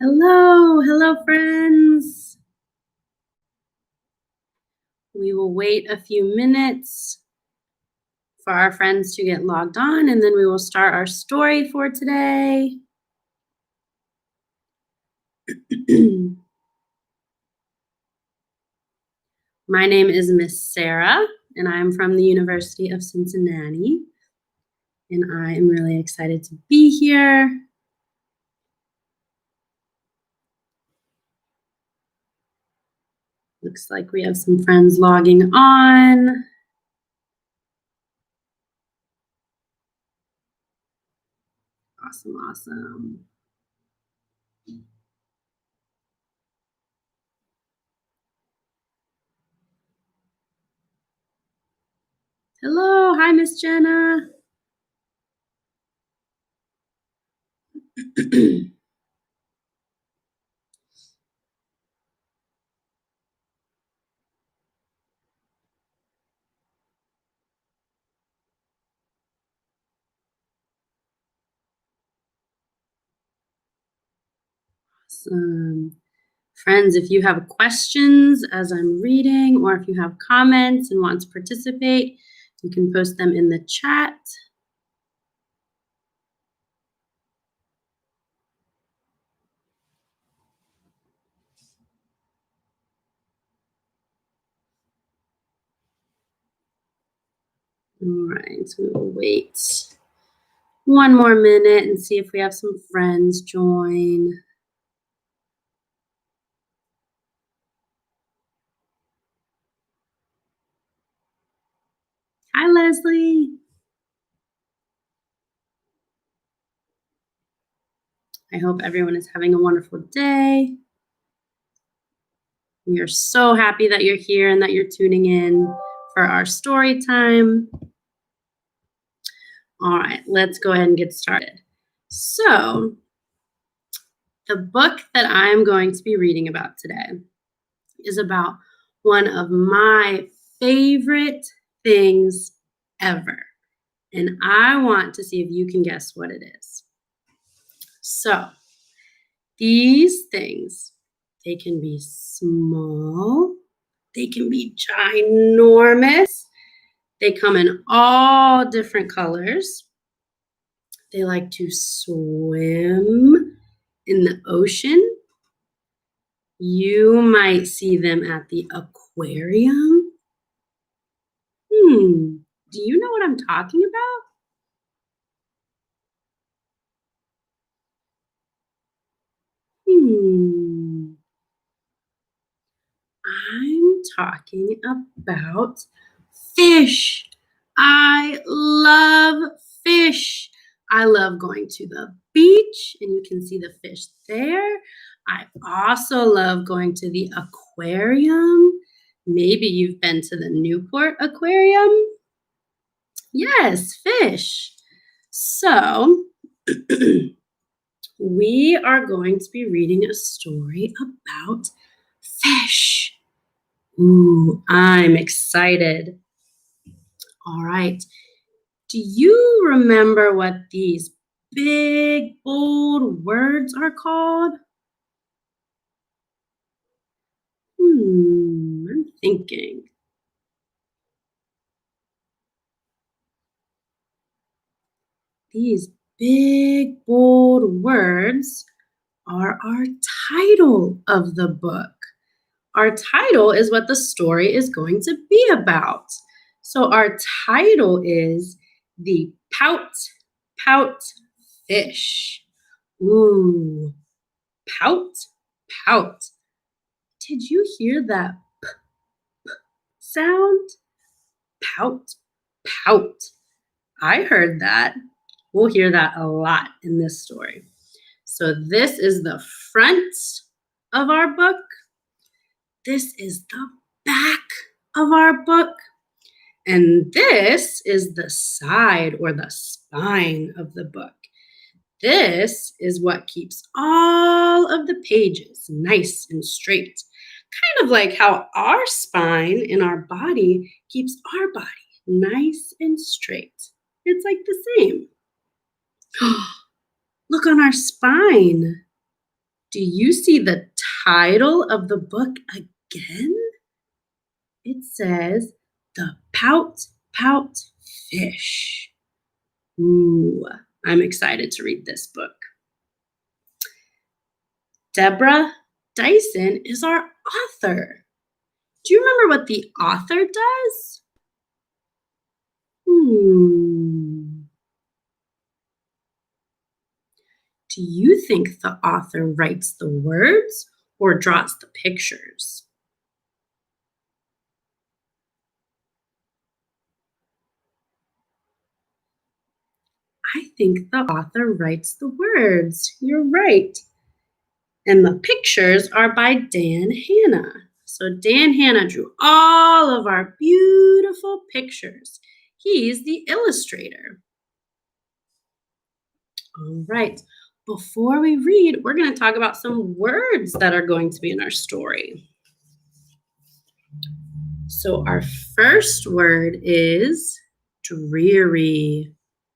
Hello, friends. We will wait a few minutes for our friends to get logged on, and then we will start our story for today. My name is Miss Sarah, and I'm from the University of Cincinnati, and I am really excited to be here. Looks like we have some friends logging on. Awesome. Hello, hi, Miss Jenna. Awesome. Friends, if you have questions as I'm reading, or if you have comments and want to participate, you can post them in the chat. All right, we will wait one more minute and see if we have some friends join. Hi, Leslie. I hope everyone is having a wonderful day. We are so happy that you're here and that you're tuning in for our story time. All right, let's go ahead and get started. So, the book that I'm going to be reading about today is about one of my favorite things ever. And I want to see if you can guess what it is. So, these things, they can be small, they can be ginormous, they come in all different colors. They like to swim in the ocean. You might see them at the aquarium. Do you know what I'm talking about? I'm talking about fish. I love fish. I love going to the beach and you can see the fish there. I also love going to the aquarium. Maybe you've been to the Newport Aquarium. Yes, fish. So, we are going to be reading a story about fish. Ooh, I'm excited. All right. Do you remember what these big, bold words are called? I'm thinking. These big, bold words are our title of the book. Our title is what the story is going to be about. So our title is The Pout Fish. Ooh, pout. Did you hear that p sound? Pout. I heard that. We'll hear that a lot in this story. So this is the front of our book. This is the back of our book. And this is the side or the spine of the book. This is what keeps all of the pages nice and straight. Kind of like how our spine in our body keeps our body nice and straight. It's like the same. Look on our spine. Do you see the title of the book again? It says The Pout Pout Fish. Ooh, I'm excited to read this book. Deborah Dyson is our author. Do you remember what the author does? Do you think the author writes the words or draws the pictures? I think the author writes the words. You're right. And the pictures are by Dan Hanna. So Dan Hanna drew all of our beautiful pictures. He's the illustrator. All right. Before we read, we're going to talk about some words that are going to be in our story. So our first word is dreary.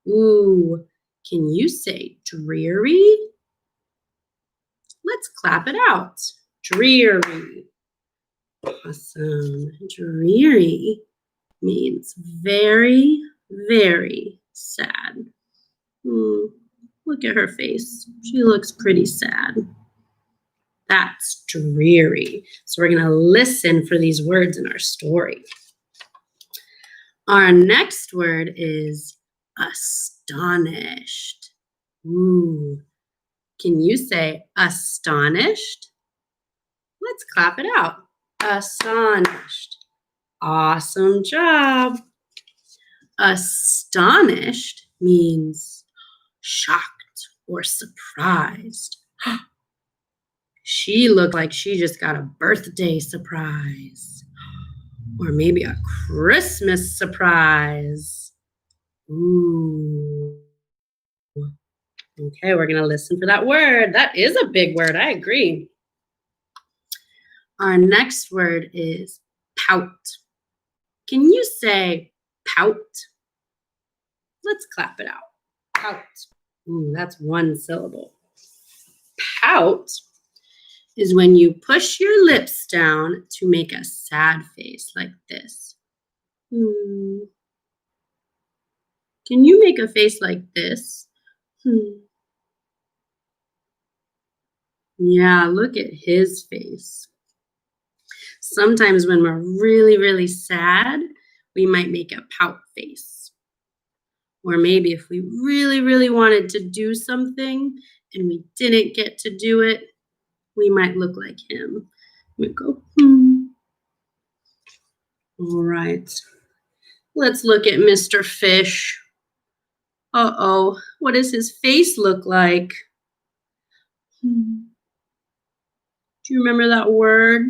Ooh, can you say dreary? Let's clap it out. Dreary. Awesome. Dreary means very, very sad. Look at her face. She looks pretty sad. That's dreary. So we're going to listen for these words in our story. Our next word is astonished. Ooh. Can you say astonished? Let's clap it out. Astonished. Awesome job. Astonished means shocked or surprised. She looked like she just got a birthday surprise. Or maybe a Christmas surprise. Ooh. Okay, we're going to listen for that word. That is a big word. I agree. Our next word is pout. Can you say pout? Let's clap it out. Pout. Ooh, that's one syllable. Pout is when you push your lips down to make a sad face like this. Can you make a face like this? Yeah, look at his face. Sometimes when we're really, really sad, we might make a pout face. Or maybe if we really, really wanted to do something and we didn't get to do it, we might look like him. We go, All right. Let's look at Mr. Fish. Uh-oh, what does his face look like? Do you remember that word?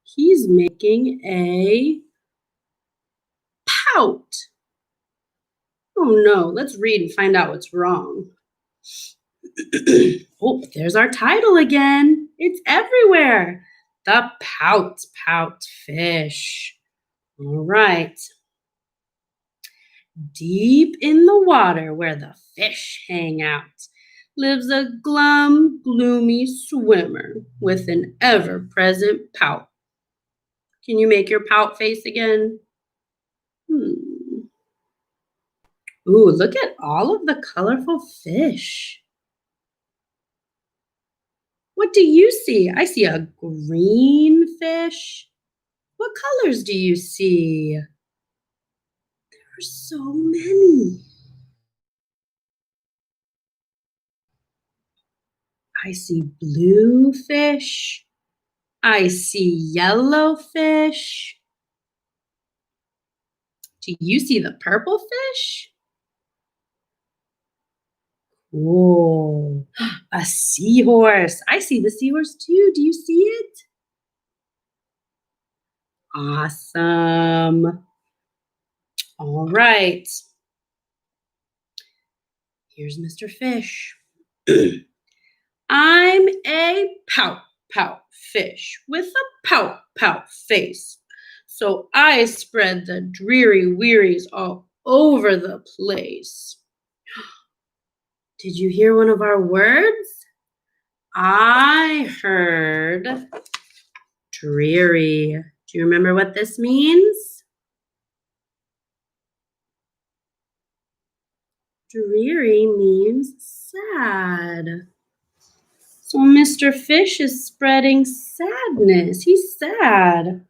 He's making a pout. Oh no, let's read and find out what's wrong. Oh, there's our title again. It's everywhere. The Pout Pout Fish. All right. Deep in the water where the fish hang out lives a glum, gloomy swimmer with an ever-present pout. Can you make your pout face again? Ooh, look at all of the colorful fish. What do you see? I see a green fish. What colors do you see? There are so many. I see blue fish. I see yellow fish. Do you see the purple fish? Whoa, a seahorse. I see the seahorse too. Do you see it? Awesome. All right. Here's Mr. Fish. I'm a pout pout fish with a pout pout face. So I spread the dreary wearies all over the place. Did you hear one of our words? I heard dreary. Do you remember what this means? Dreary means sad. So Mr. Fish is spreading sadness. He's sad.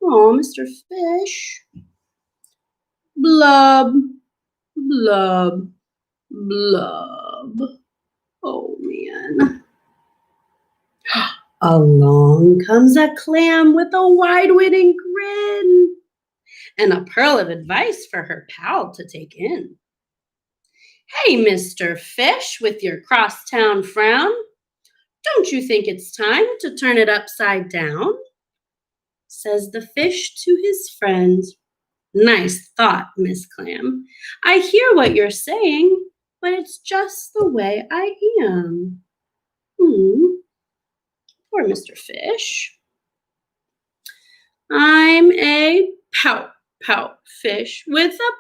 Oh, Mr. Fish. Blub, blub, blub. Oh, man. Along comes a clam with a wide-winning grin and a pearl of advice for her pal to take in. Hey, Mr. Fish, with your crosstown frown, don't you think it's time to turn it upside down? Says the fish to his friend. Nice thought, Miss Clam. I hear what you're saying, but it's just the way I am. Poor Mr. Fish. I'm a pout fish with a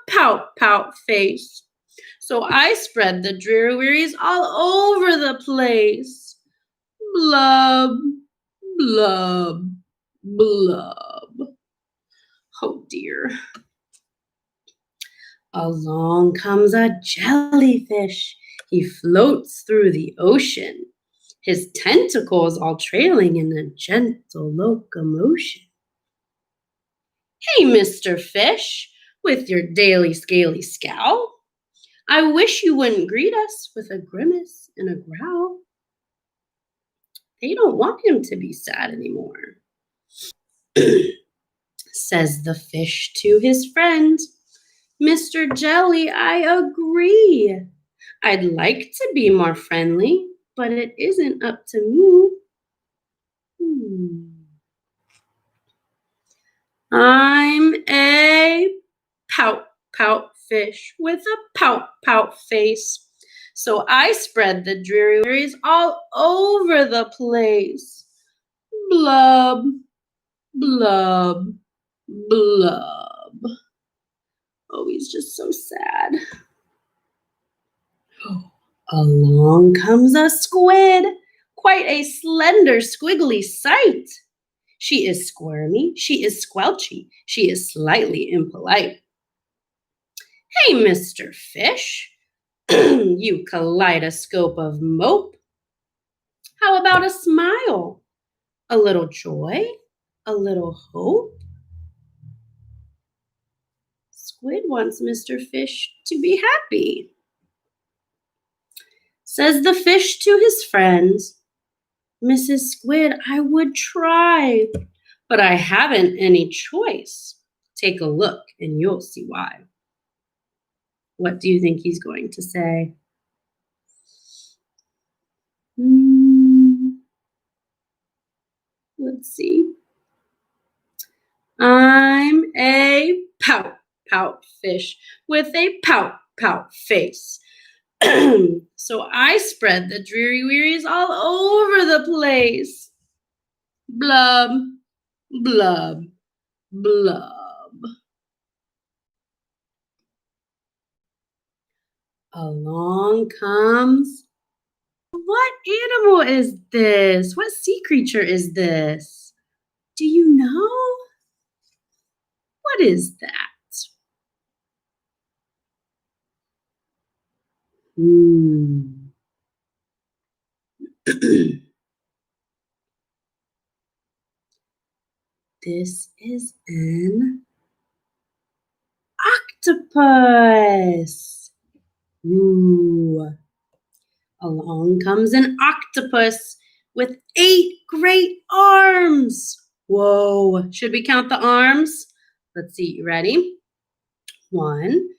pout face. So I spread the dreary wearies all over the place. Blub, blub, blub. Oh dear. Along comes a jellyfish. He floats through the ocean, his tentacles all trailing in a gentle locomotion. Hey, Mr. Fish, with your daily scaly scowl, I wish you wouldn't greet us with a grimace and a growl. They don't want him to be sad anymore. Says the fish to his friend. Mr. Jelly, I agree. I'd like to be more friendly, but it isn't up to me. I'm a pout fish with a pout face. So I spread the dreary wearies all over the place. Blub, blub, blub. Oh, he's just so sad. Along comes a squid, quite a slender, squiggly sight. She is squirmy, she is squelchy, she is slightly impolite. Hey, Mr. Fish, you kaleidoscope of mope. How about a smile? A little joy? A little hope? Squid wants Mr. Fish to be happy. Says the fish to his friends, Mrs. Squid, I would try, but I haven't any choice. Take a look and you'll see why. What do you think he's going to say? Let's see. I'm a pout fish with a pout face. So I spread the dreary wearies all over the place. Blub, blub, blub. Along comes. What animal is this? What sea creature is this? Do you know? What is that? This is an octopus. Along comes an octopus with 8 great arms. Whoa, should we count the arms? Let's see, you ready? 1,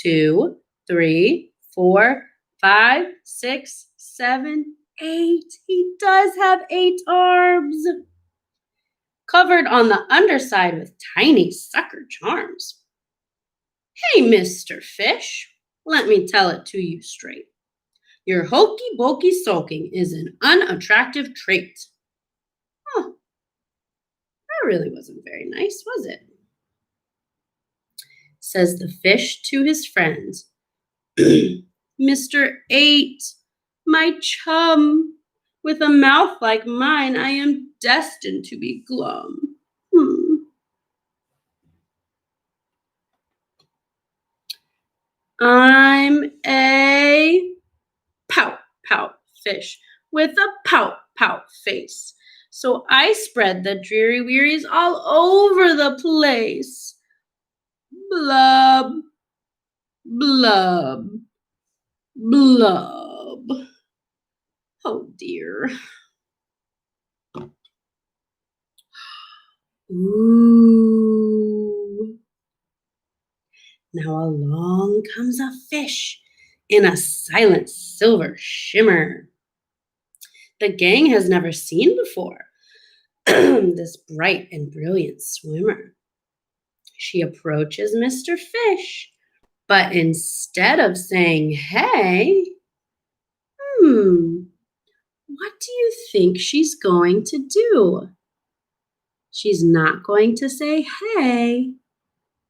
2, 3, 4, 5, 6, 7, 8. He does have 8 arms. Covered on the underside with tiny sucker charms. Hey, Mr. Fish, let me tell it to you straight. Your hokey pokey sulking is an unattractive trait. Huh, that really wasn't very nice, was it? Says the fish to his friends. Mr. 8, my chum, with a mouth like mine, I am destined to be glum. I'm a pout, pout fish with a pout, pout face. So I spread the dreary wearies all over the place. Blub, blub, blub. Oh dear. Ooh. Now along comes a fish in a silent silver shimmer. The gang has never seen before this bright and brilliant swimmer. She approaches Mr. Fish, but instead of saying, hey, what do you think she's going to do? She's not going to say, hey,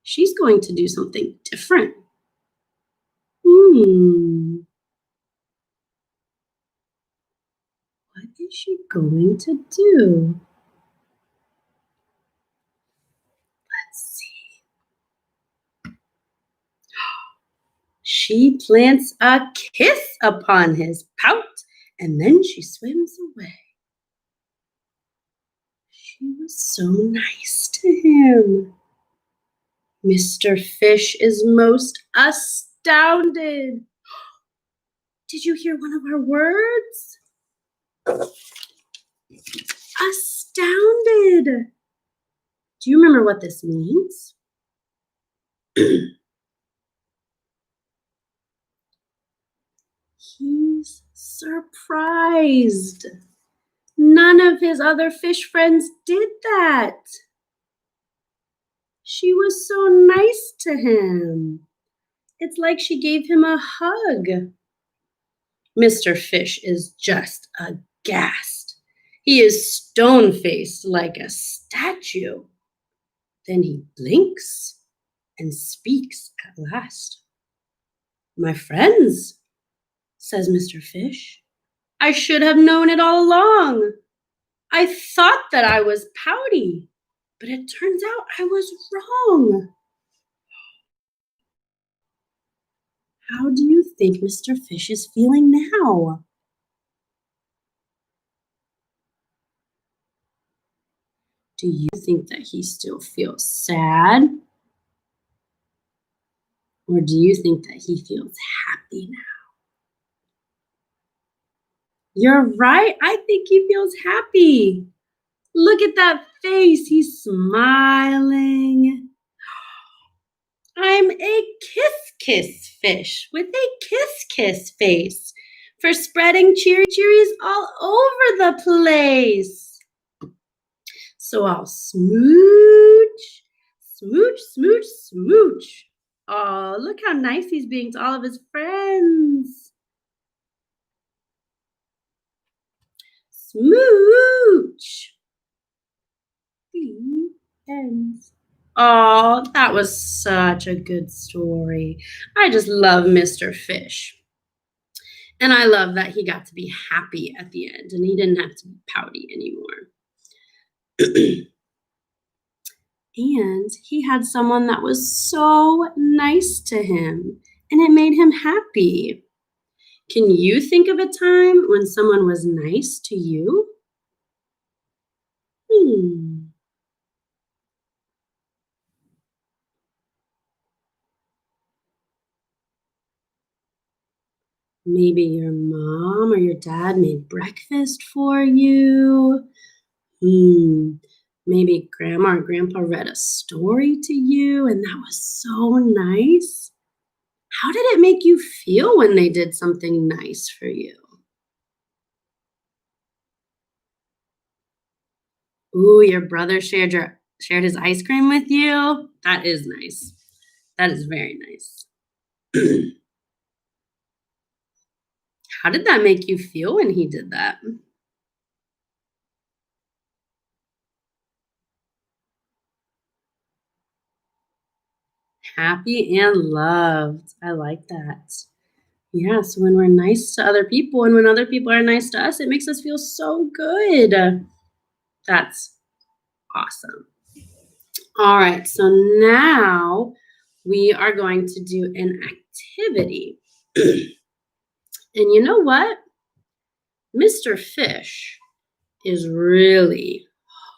she's going to do something different. What is she going to do? Let's see. She plants a kiss upon his pout, and then she swims away. She was so nice to him. Mr. Fish is most astounded. Did you hear one of our words? Astounded. Do you remember what this means? He's surprised. None of his other fish friends did that. She was so nice to him. It's like she gave him a hug. Mr. Fish is just aghast. He is stone-faced like a statue. Then he blinks and speaks at last. My friends, says Mr. Fish, I should have known it all along. I thought that I was pouty, but it turns out I was wrong. How do you think Mr. Fish is feeling now? Do you think that he still feels sad? Or do you think that he feels happy now? You're right. I think he feels happy. Look at that face. He's smiling. I'm a kiss fish with a kiss face for spreading cheeries all over the place. So I'll smooch, smooch. Oh, look how nice he's being to all of his friends. Smooch. The end. Oh, that was such a good story. I just love Mr. Fish. And I love that he got to be happy at the end and he didn't have to be pouty anymore. And he had someone that was so nice to him and it made him happy. Can you think of a time when someone was nice to you? Maybe your mom or your dad made breakfast for you. Maybe grandma or grandpa read a story to you and that was so nice. How did it make you feel when they did something nice for you? Ooh, your brother shared his ice cream with you? That is nice. That is very nice. How did that make you feel when he did that? Happy and loved. I like that. Yeah, so when we're nice to other people and when other people are nice to us, it makes us feel so good. That's awesome. All right, so now we are going to do an activity. And you know what? Mr. Fish is really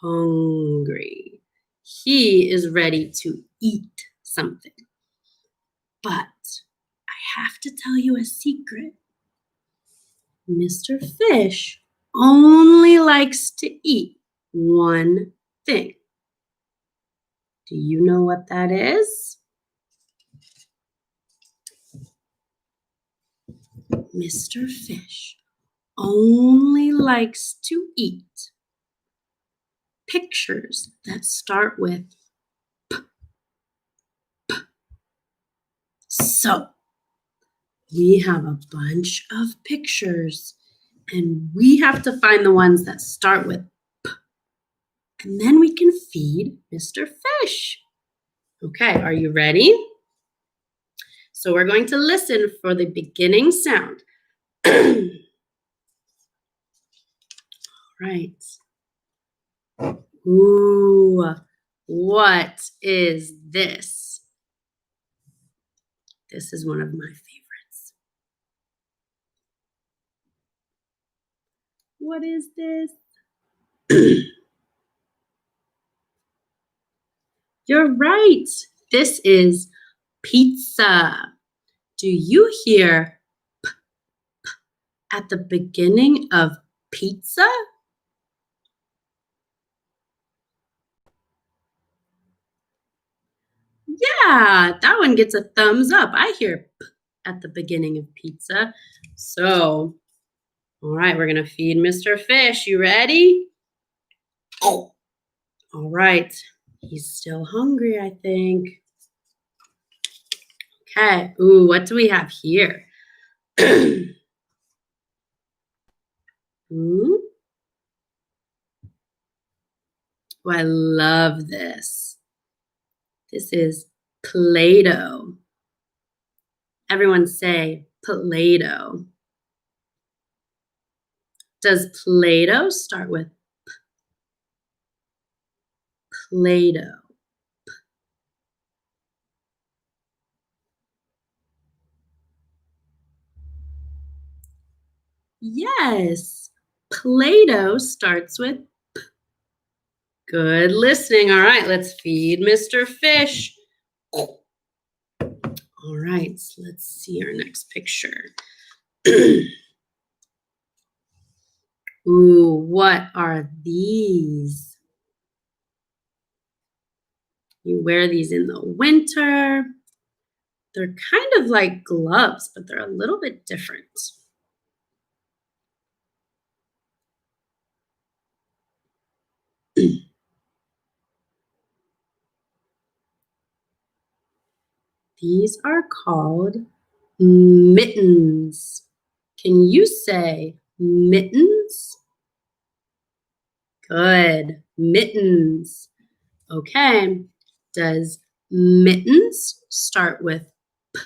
hungry. He is ready to eat something. But I have to tell you a secret. Mr. Fish only likes to eat one thing. Do you know what that is? Mr. Fish only likes to eat pictures that start with P. So, we have a bunch of pictures and we have to find the ones that start with P. And then we can feed Mr. Fish. Okay, are you ready? So we're going to listen for the beginning sound. Right. Ooh, what is this? This is one of my favorites. What is this? You're right. This is pizza. Do you hear p at the beginning of pizza? Yeah, that one gets a thumbs up. I hear p at the beginning of pizza. So, all right, we're going to feed Mr. Fish. You ready? Oh. All right. He's still hungry, I think. Okay. Ooh, what do we have here? Ooh. Oh, I love this. This is Play-Doh. Everyone say Play-Doh. Does Play-Doh start with Play-Doh? Yes. Play-Doh starts with good listening. All right, let's feed Mr. Fish. All right, let's see our next picture. Ooh, what are these? You wear these in the winter. They're kind of like gloves, but they're a little bit different. These are called mittens. Can you say mittens? Good. Mittens. Okay. Does mittens start with P?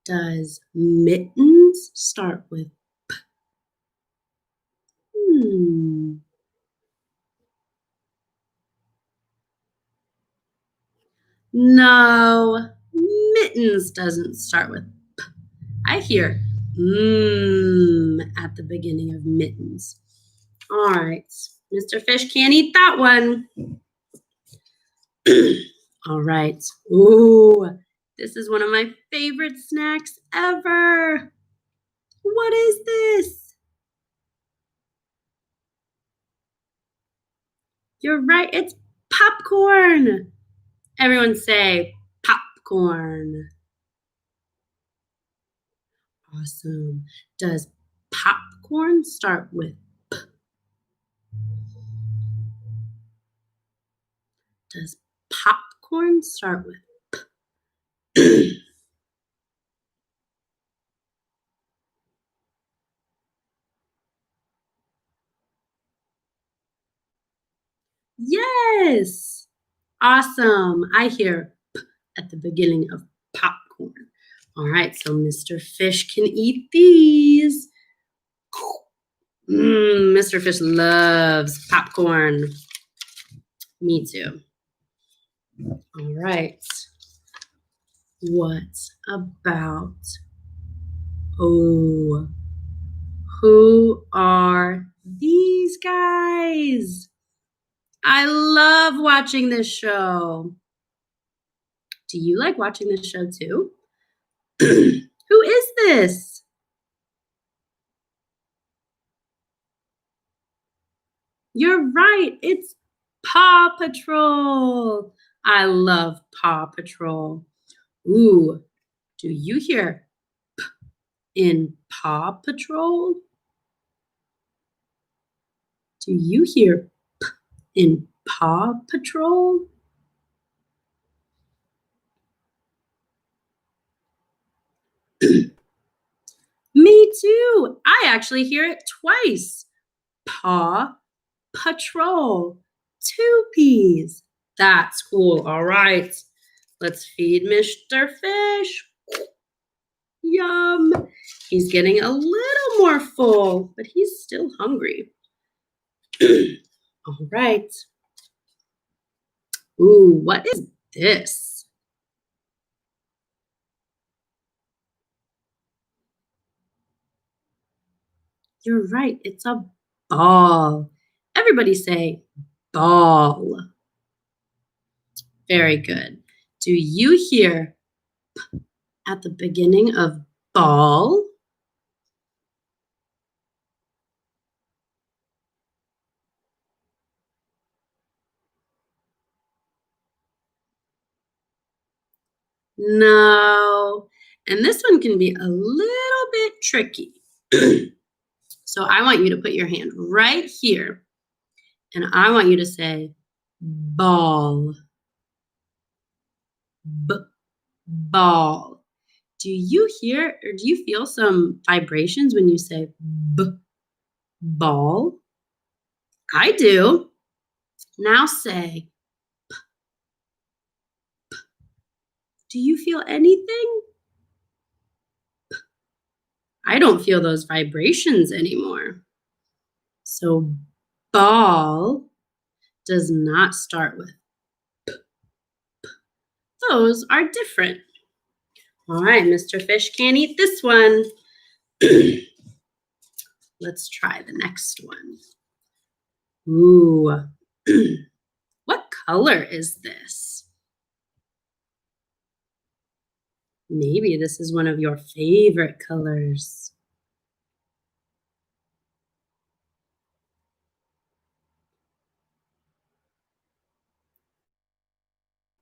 Does mittens start with P? No, mittens doesn't start with P. I hear at the beginning of mittens. All right. Mr. Fish can't eat that one. All right. Ooh, this is one of my favorite snacks ever. What is this? You're right. It's popcorn. Everyone say popcorn. Awesome. Does popcorn start with P? Does popcorn start with P? Yes. Awesome. I hear P at the beginning of popcorn. All right, so Mr. Fish can eat these. Mr. Fish loves popcorn. Me too. All right. What about, who are these guys? I love watching this show. Do you like watching this show too? Who is this? You're right. It's Paw Patrol. I love Paw Patrol. Ooh, do you hear P in Paw Patrol? Do you hear P in Paw Patrol? Me too. I actually hear it twice. Paw Patrol. 2 P's. That's cool. All right. Let's feed Mr. Fish. Yum. He's getting a little more full, but he's still hungry. All right. Ooh, what is this? You're right. It's a ball. Everybody say ball. Very good. Do you hear P at the beginning of ball? No. And this one can be a little bit tricky. So I want you to put your hand right here, and I want you to say ball. Ball. Do you hear or do you feel some vibrations when you say ball? I do. Now say, do you feel anything? I don't feel those vibrations anymore. So ball does not start with P. Those are different. All right, Mr. Fish can't eat this one. Let's try the next one. Ooh. What color is this? Maybe this is one of your favorite colors.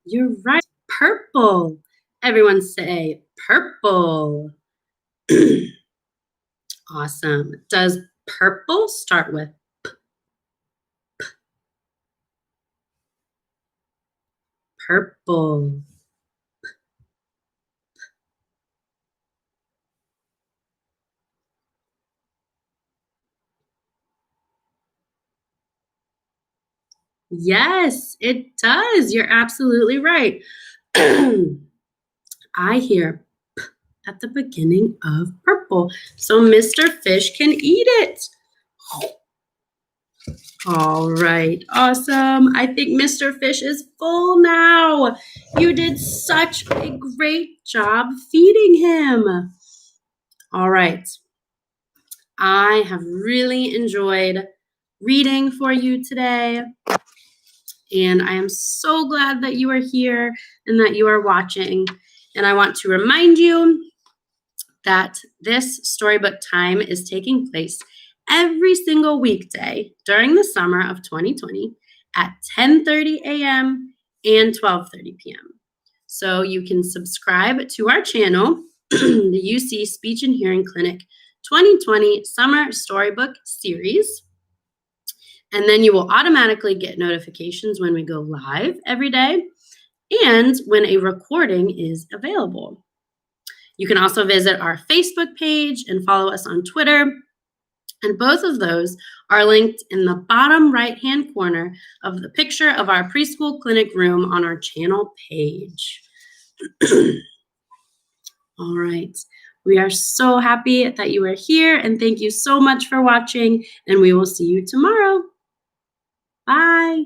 You're right. Purple. Everyone say purple. Awesome. Does purple start with purple? Yes, it does. You're absolutely right. I hear P at the beginning of purple. So Mr. Fish can eat it. All right, awesome. I think Mr. Fish is full now. You did such a great job feeding him. All right. I have really enjoyed reading for you today. And I am so glad that you are here and that you are watching. And I want to remind you that this storybook time is taking place every single weekday during the summer of 2020 at 10:30 a.m. and 12:30 p.m. So you can subscribe to our channel, the UC Speech and Hearing Clinic 2020 Summer Storybook Series. And then you will automatically get notifications when we go live every day and when a recording is available. You can also visit our Facebook page and follow us on Twitter. And both of those are linked in the bottom right-hand corner of the picture of our preschool clinic room on our channel page. All right. We are so happy that you are here, and thank you so much for watching, and we will see you tomorrow. Bye.